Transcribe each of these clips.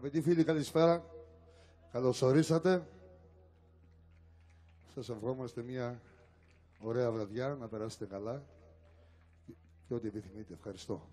Αγαπητοί φίλοι, καλησπέρα. Καλώς ορίσατε. Σας ευχόμαστε μια ωραία βραδιά, να περάσετε καλά και ό,τι επιθυμείτε. Ευχαριστώ.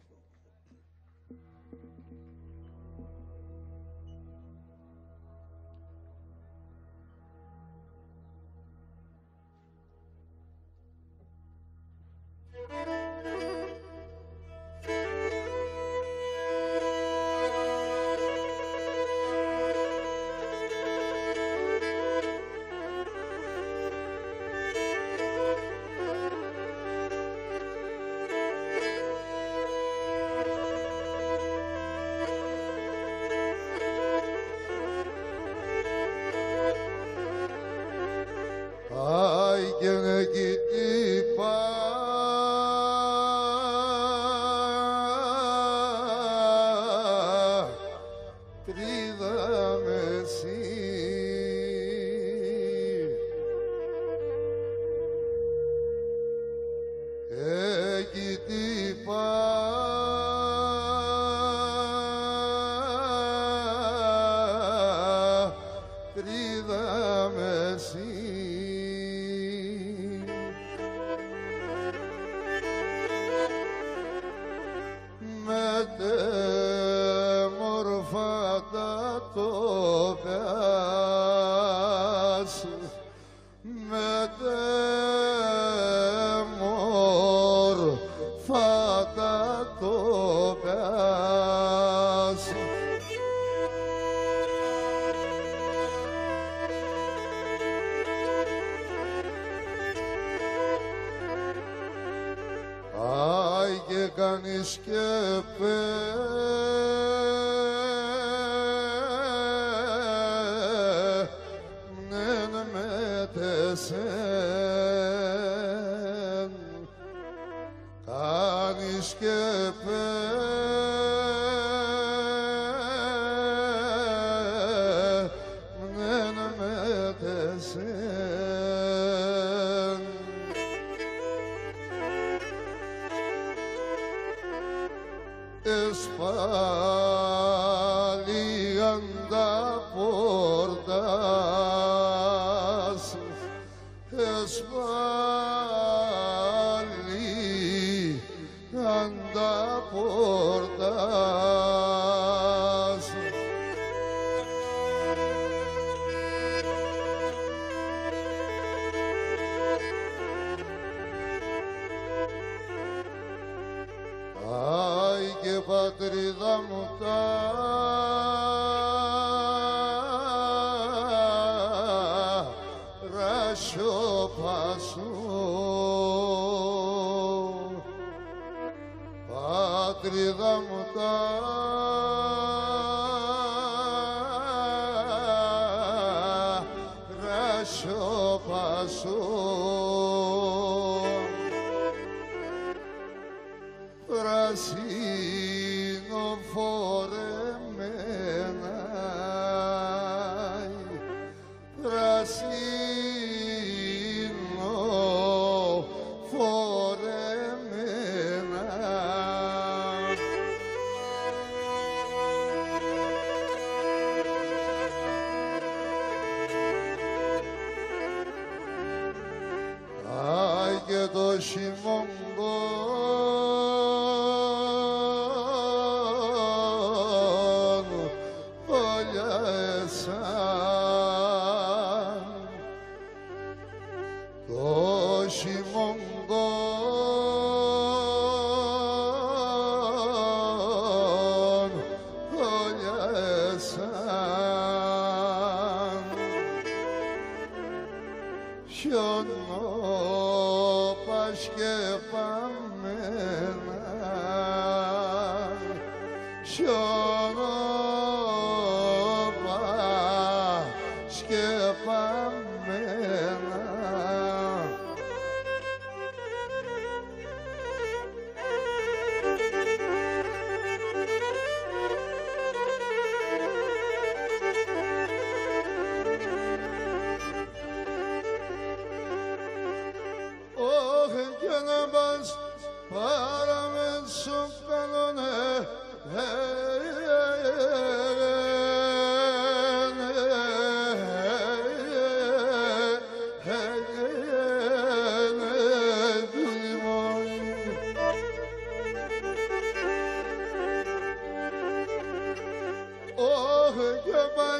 Para me su pelone, hey.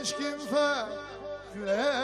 aşkın fakleri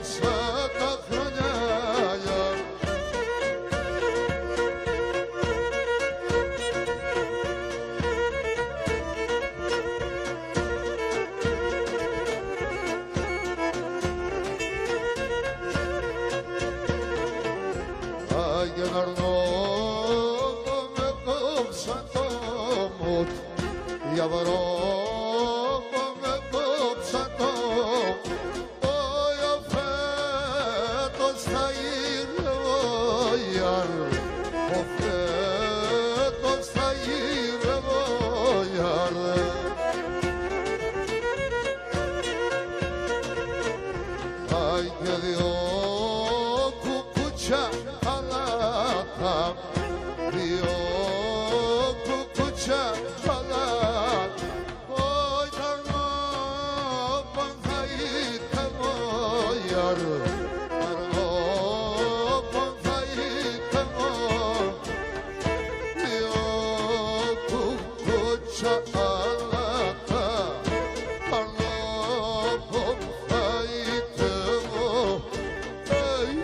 Sata αρνώ με κόψαν το μουτ, για βρόκο με κόψαν το για φέτος θα ήρευω ο φέτος θα ήρευω Αι και δυο κουκούτσια αλάτα, δυο κουκούτσια αλάτα, όι ταρνόπαν θα ήτεμο ταρνόπαν θα ήτεμο, δυο κουκούτσια αλάτα, ταρνόπαν θα ήτεμο,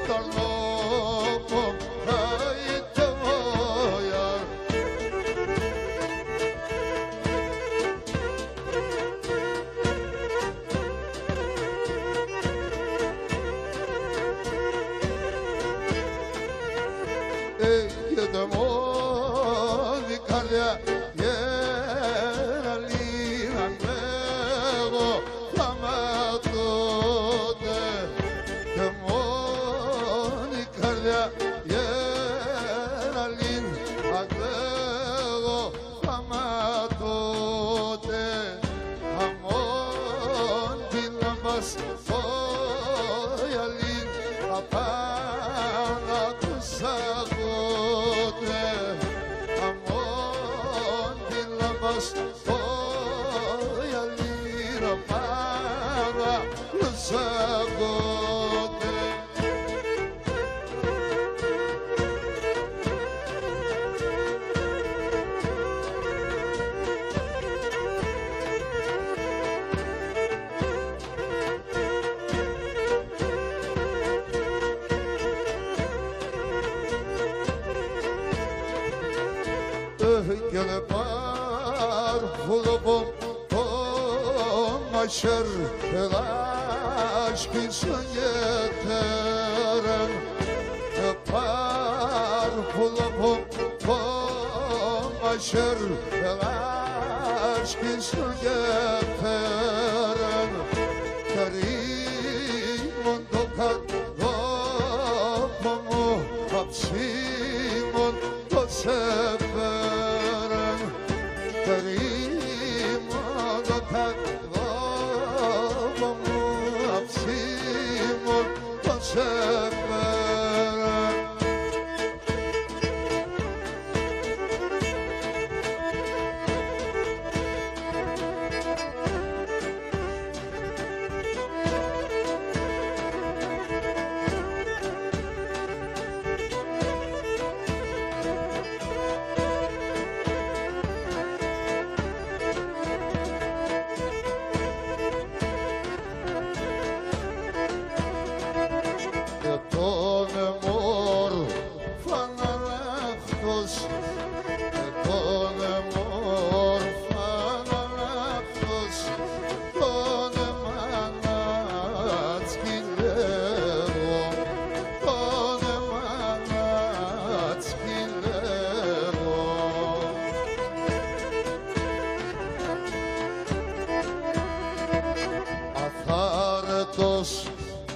ταρνόπαν θα ήτεμο Έχετε μόνη καρδιά γεραλίνα εγώ θα ματώνε και μόνη καρδιά γεραλίνα εγώ θα ματώνε αμόν την λαμπάς το γυαλίν απάνω τους αγώνε αμόν την λαμπάς το γυαλίν απάνω τους αγώνε και δεν πάρω το μαχαίρ ελάσκησαν γετέρεν και πάρω το μαχαίρ ελάσκησαν γετέρεν και ρίμον το κατόπο μου αψίμον το σεφέρεν και ρίμον το κατόπο μου αψίμον το σεφέρεν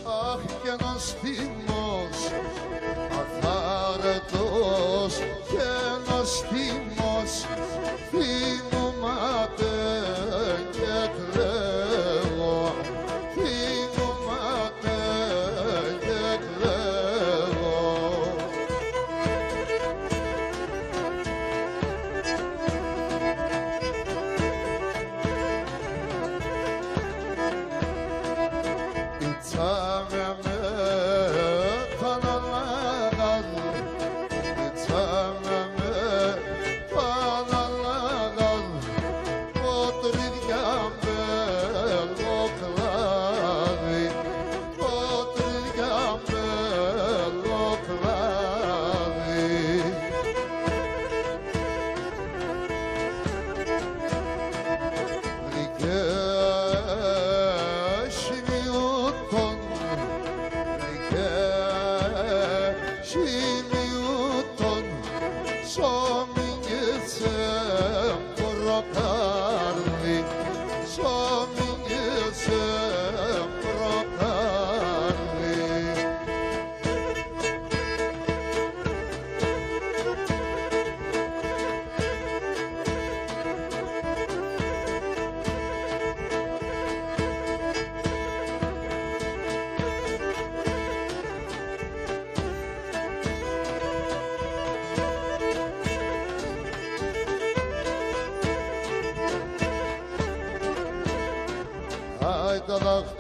αχ και νοστιμός, αθάρετος και νοστιμός, θυμούματε και κλαίω, θυμούματε και κλαίω. Τσάμε με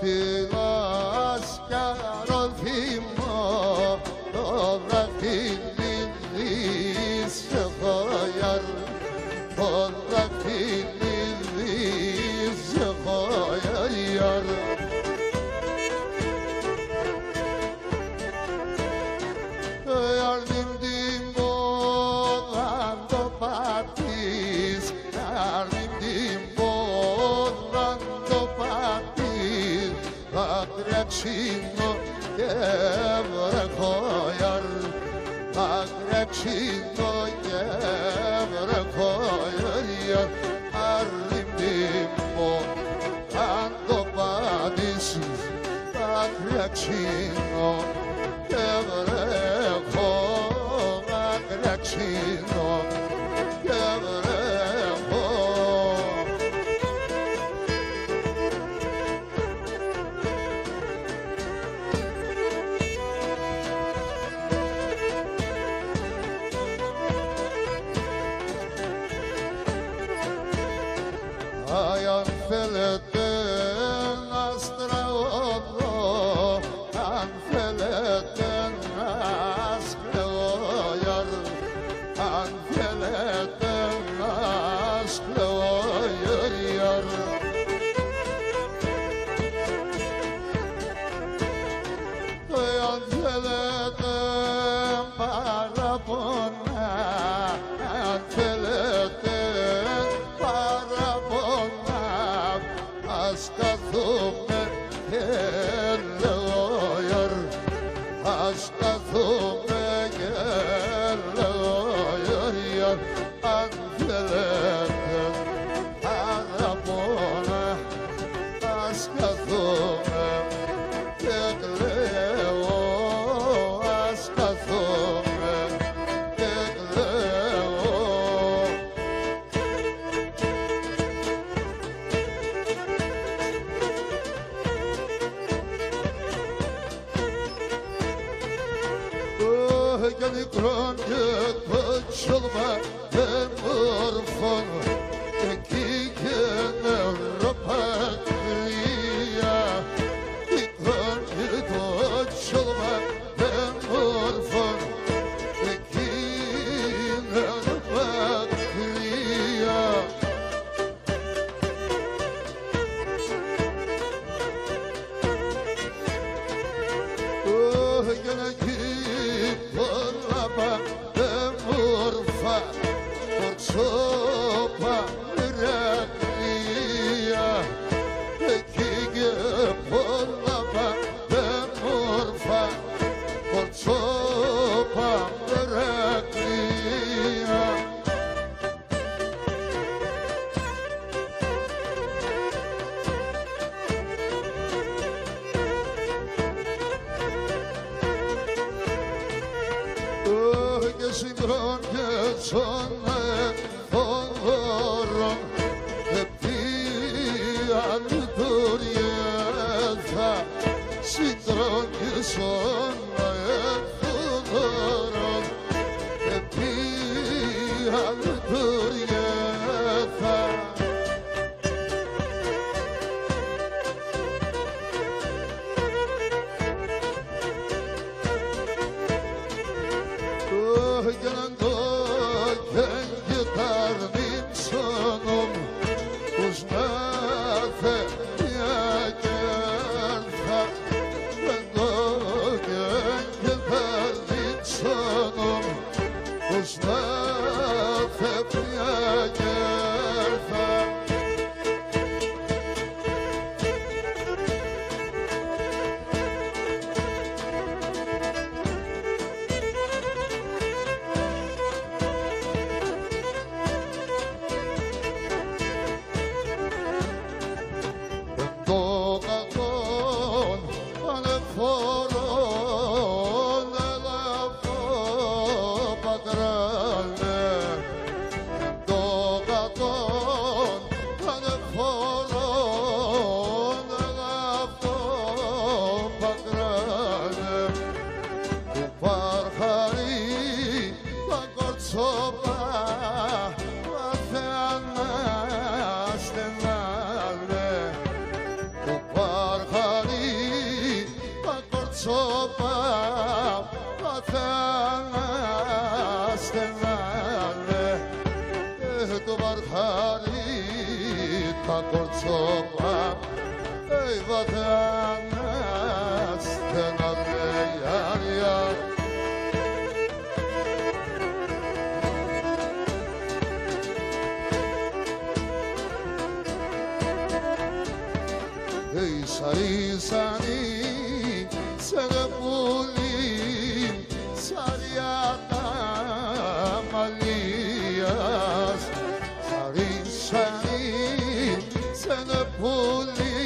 στείλας κι αρωθήμα το δαχτυλί σε χωιάρ, το δαχτυλί σε χωιάρ. Αρνим την πόδα το πατείς, αρνим την πόδα το πατείς, θα τρέξινο και βρεχόιαρ, θα τρέξινο και βρεχόιαρ. Αρνим την πόδα το πατείς, θα τρέξινο και βρεχόιαρ. Κραξίνο και βρέχω. Αν θέλετε να στραγωγώ, αν θέλετε να σκλεγώ, αν θέλετε να σκλεγώ, αν θέλετε παραπονά, αν θέλετε παραπονά, ας καθούμε και λέγω, ας καθούμε και λέγω, αν θέλετε παραπονά, ας καθούμε και κλαίω, ας καθούμε και κλαίω. Και μικρόν και το τσόλμα δεν μορφών, εκεί και νεροπατρία. Μικρόν και το τσόλμα δεν μορφών, εκεί νεροπατρία. Για να Σώπα Ηρακλία, εκεί και πολλά πάντα μόρφα, σώπα Ηρακλία. Και συμπρόν και σώνα φοβόρων, επίαν τουριέθα, συντρόν και σώνα φοβόρων, επίαν τουριέθα. Για να το και ταρνίψωνομ, πως να μια κέρθα, να το και ταρνίψωνομ, πως να μια κέρθα. Παρχαρή σώμα καθένα στενάνε το βαρχάρι τα κορτσόπα βαθένα στενάνε γιάρια Σαρίσανη σε πουλί σαριάτα μαλλίας Σαρίσανη σε πουλί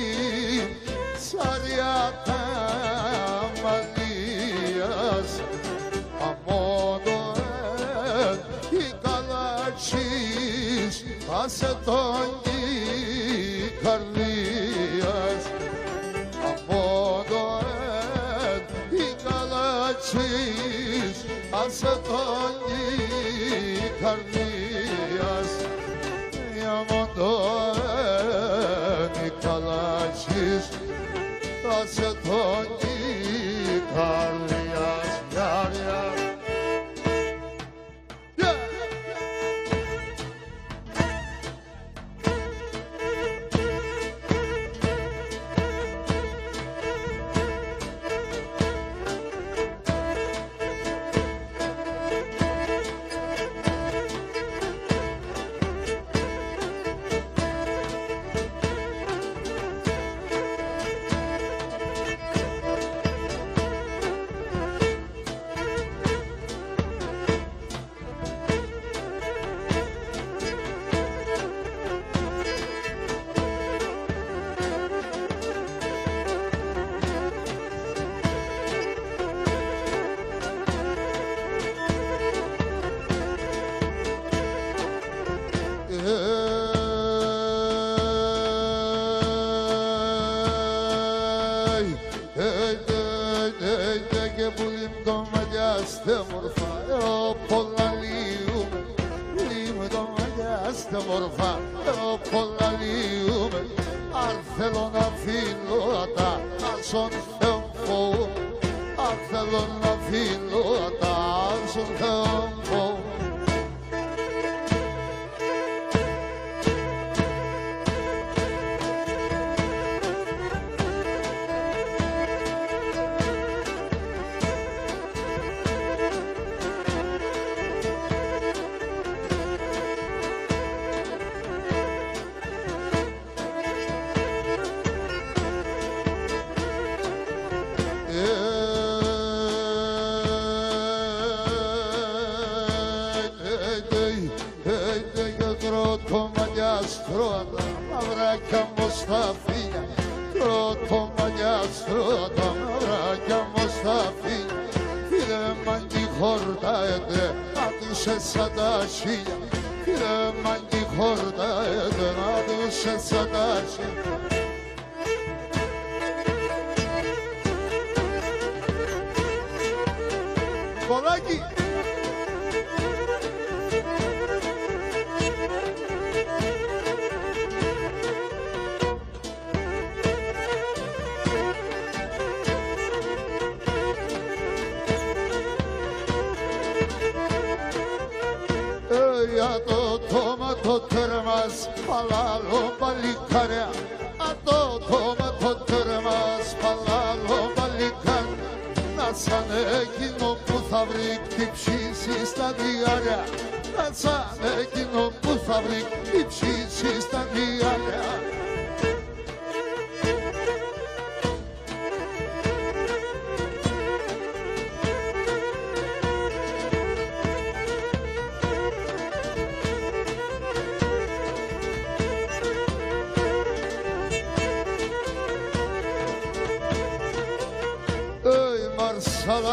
σαριάτα μαλλίας Αμόνο η καλατσής άσε τον καρδίας άσε τον καρδίας για μοντώνει καλάτσις άσε τον καρδίας γιάρια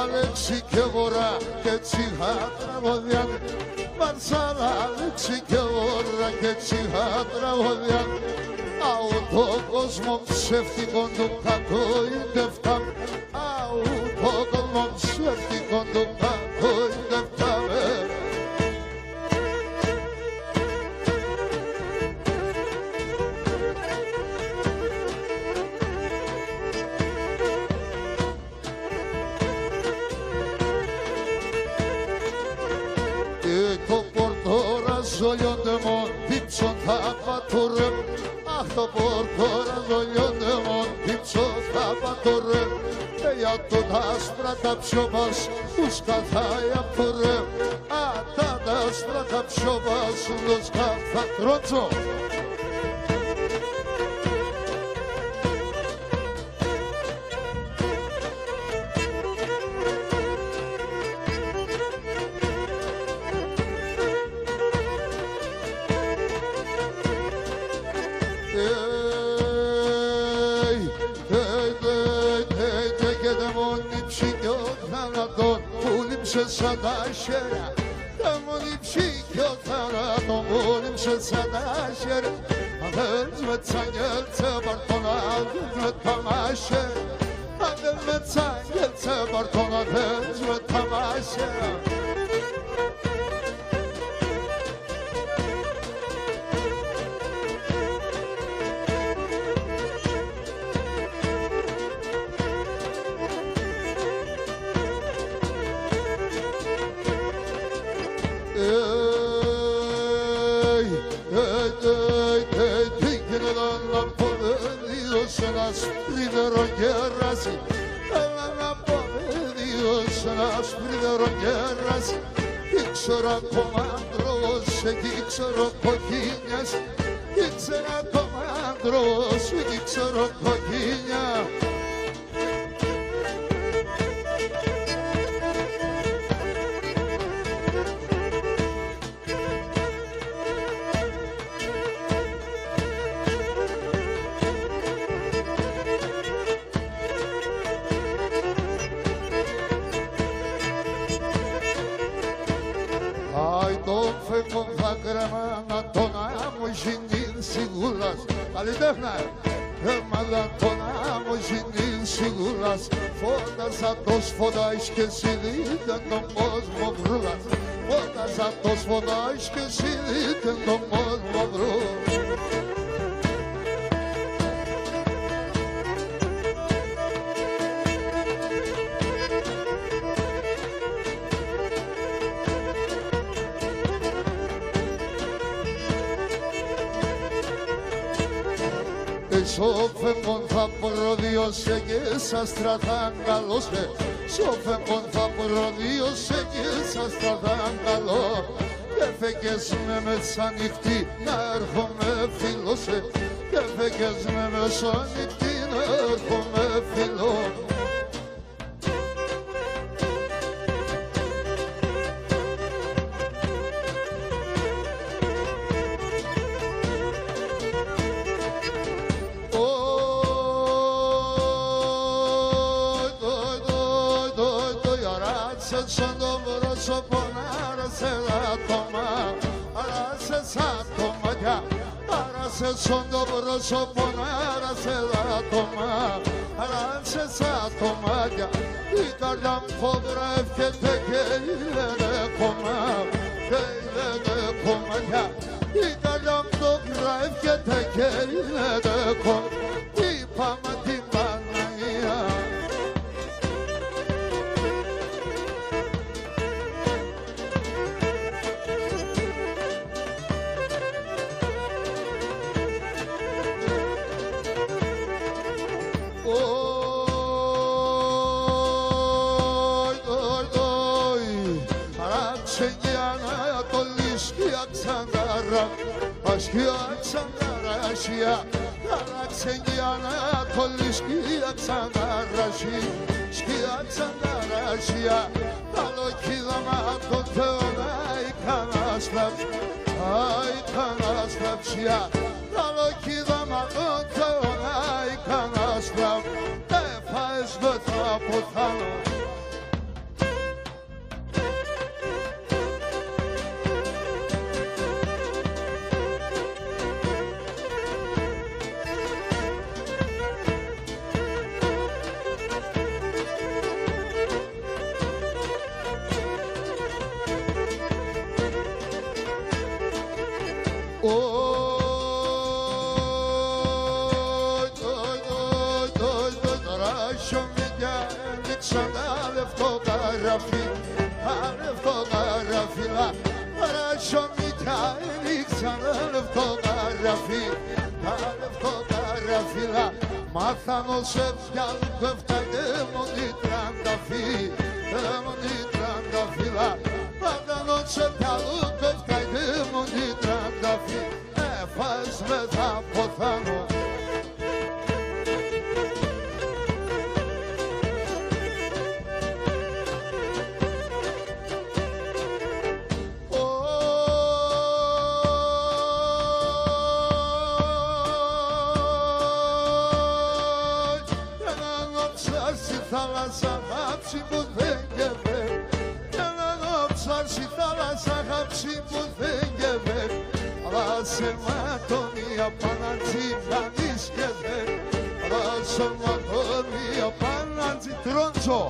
Αλέξη και βορρά και τσιχά τραγωδιά Μαρσάλα Αλέξη και βορρά και τσιχά τραγωδιά Αου το κόσμο ψεύτικο του κακοϊντευτά Αου το κόσμο ψεύτικο του κακοϊντευτά razvoljondemon, dipço tapaturım. Ah da porto razvoljondemon, dipço tapaturım. Ja to das brata psiobas, uskata yapırım. Ah da das brata psiobas, uskata tronco. Sadasher, Tamonim Shikotana, Tamonim Sadasher, Adels with Sangel Bartona, with Tamasher, Adels with Sangel Bartona, Adels with Tamasher. Primero guerras, la Dios nas primero guerras, Ixora comandros, Ixora coquinhas, Ixora comandros, Ixora coquinha. Fodas foda esquecidas não mesmo brulas. Fodas foda esquecidas não mesmo brulas. Σοφέ μόνθα προδίωσε και σας στρατάγγαλωσε. Σοφέ μόνθα προδίωσε και σας στρατάγγαλο. Και φέγγες με μεσανυχτή να έρχομαι φίλωσε. Και φέγγες με μεσανυχτή να έρχομαι φίλο. Son dobro soponara se da toma, ara se sa toma ya. I kardam podra efkete keyle de koma, keyle de koma ya. I kardam dobra efkete keyle de koma, I pamatim bana ya. Aşkıya Araksengiana Kolişkiya Tsandarashi Şkiya Tsandarashia Talokilama Koteona Ikanaslav Ikanaslavşia Talokilama Koteona Ikanaslav Efaiz Veta Potano. Φωτογραφία, φωτογραφία, πια ρίξανε λεπτογραφή, τα λεπτογραφίλα μάθανο σε πιάνουν πέφταγε μόνοι τρανταφή, μόνοι τρανταφίλα μάθανο σε πιάνουν πέφταγε μόνοι τρανταφή, έφας με τα ποθάνω. Θάλασσα χάψη που δεν γεύε, έναν ψάρσει θάλασσα χάψη που δεν γεύε, αλλά σε ματώνει απάνατζη κανείς γεύε, αλλά σε ματώνει απάνατζη τρόντσο.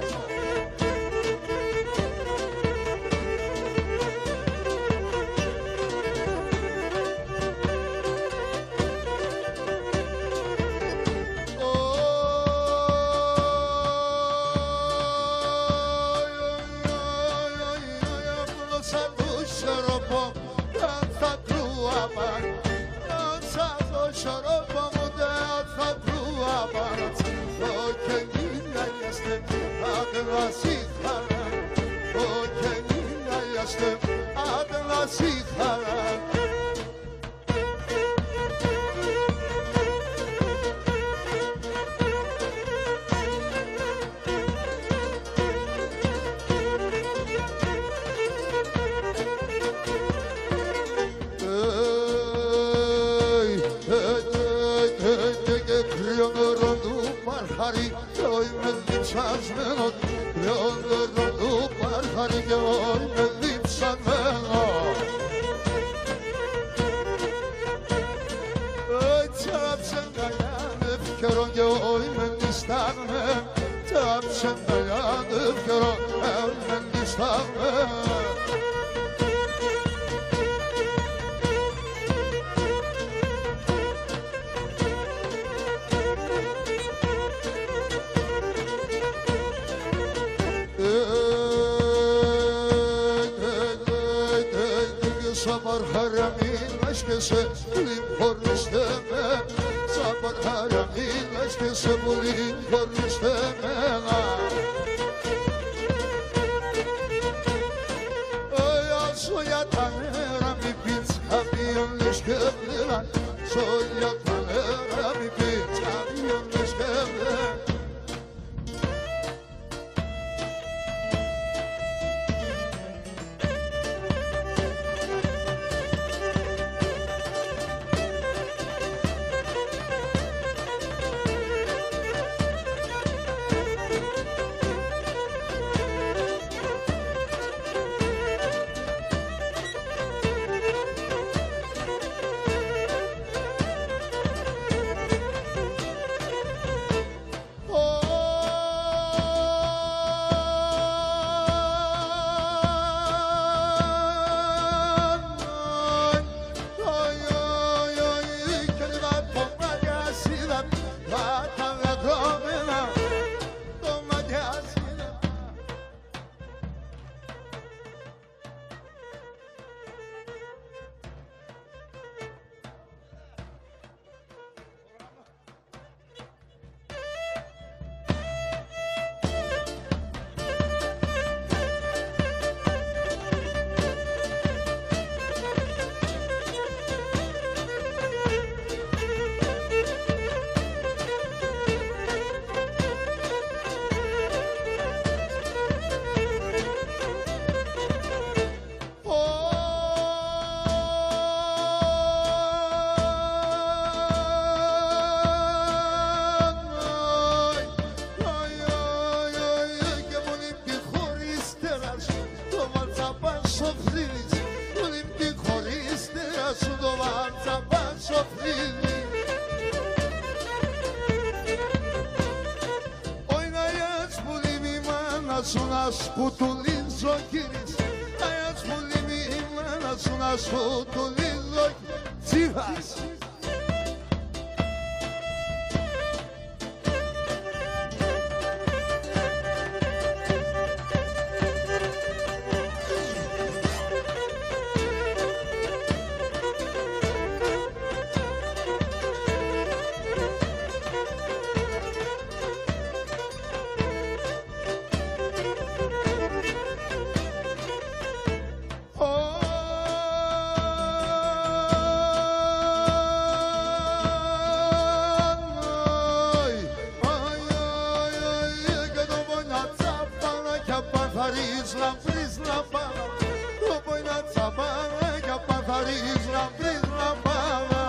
παθαρείς λαμπρής λαμπάδα, το ποϊνά τσαμπάνα για παθαρείς λαμπρής λαμπάδα.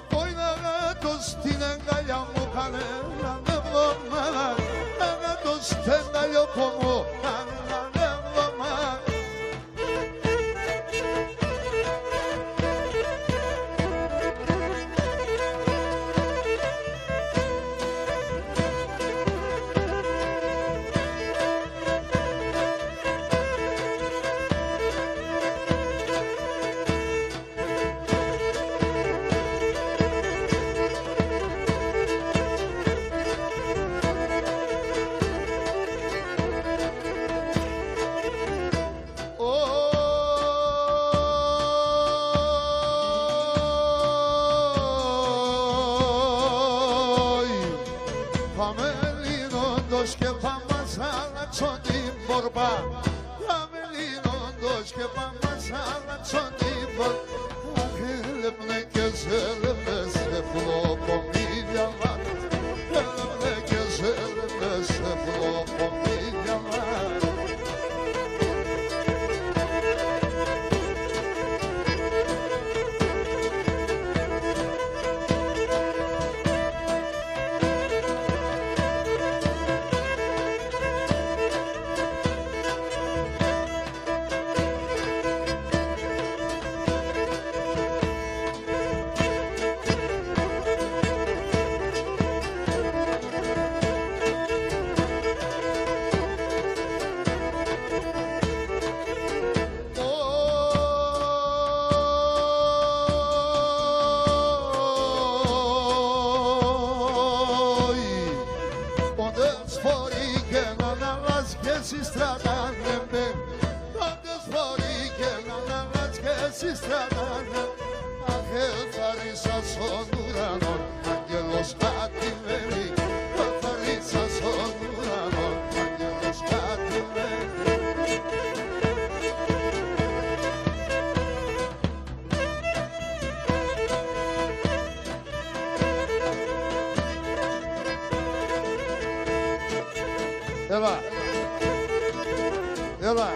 Ποϊνά γάτο στην αγκαλιά μου κανένα εβδομάδα, γάτο στην αγκαλιόπο μου κανένα εβδομάδα. Και πάμε σ' αλλάξω την πορπά. Πάμε λύνοντος και πάμε σ' αλλάξω την πορπά. Έλεπνε και ζέλεπνε σε φλοκομίδια μας, έλεπνε και ζέλεπνε σε φλοκομίδια μας. Έλα, έλα.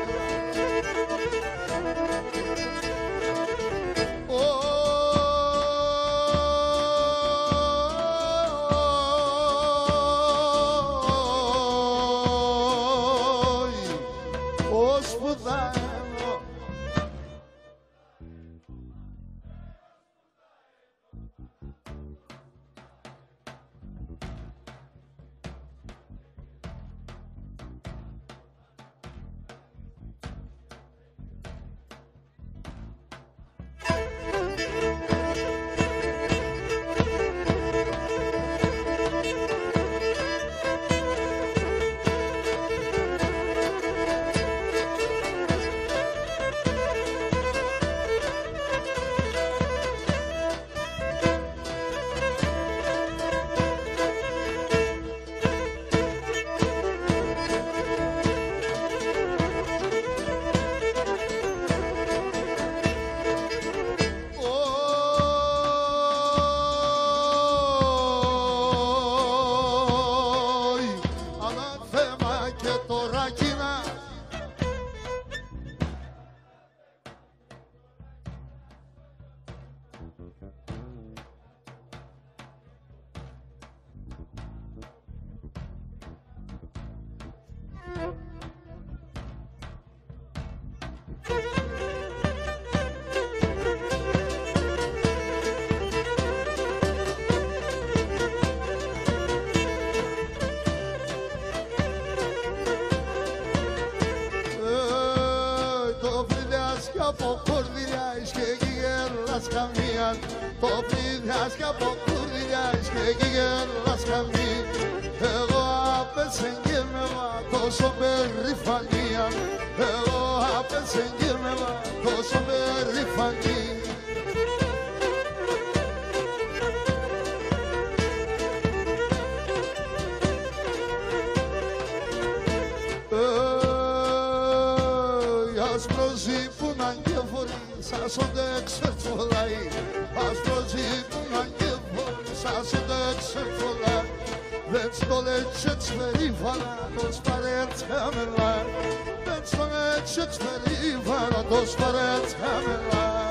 από κουρδιλιάς και γέλας καμία. Το πλήθιας και από κουρδιλιάς και γέλας καμία. Εγώ απέσαι και με τόσο περηφανία. Εγώ απέσαι και με τόσο περηφανία. Ασπρόζι που να γεύωρει, σας οντεξερφολάει. Ασπρόζι που να γεύωρει, σας οντεξερφολάει. Venstoleće cverivana do starec kamela Venstoleće cverivana do starec kamela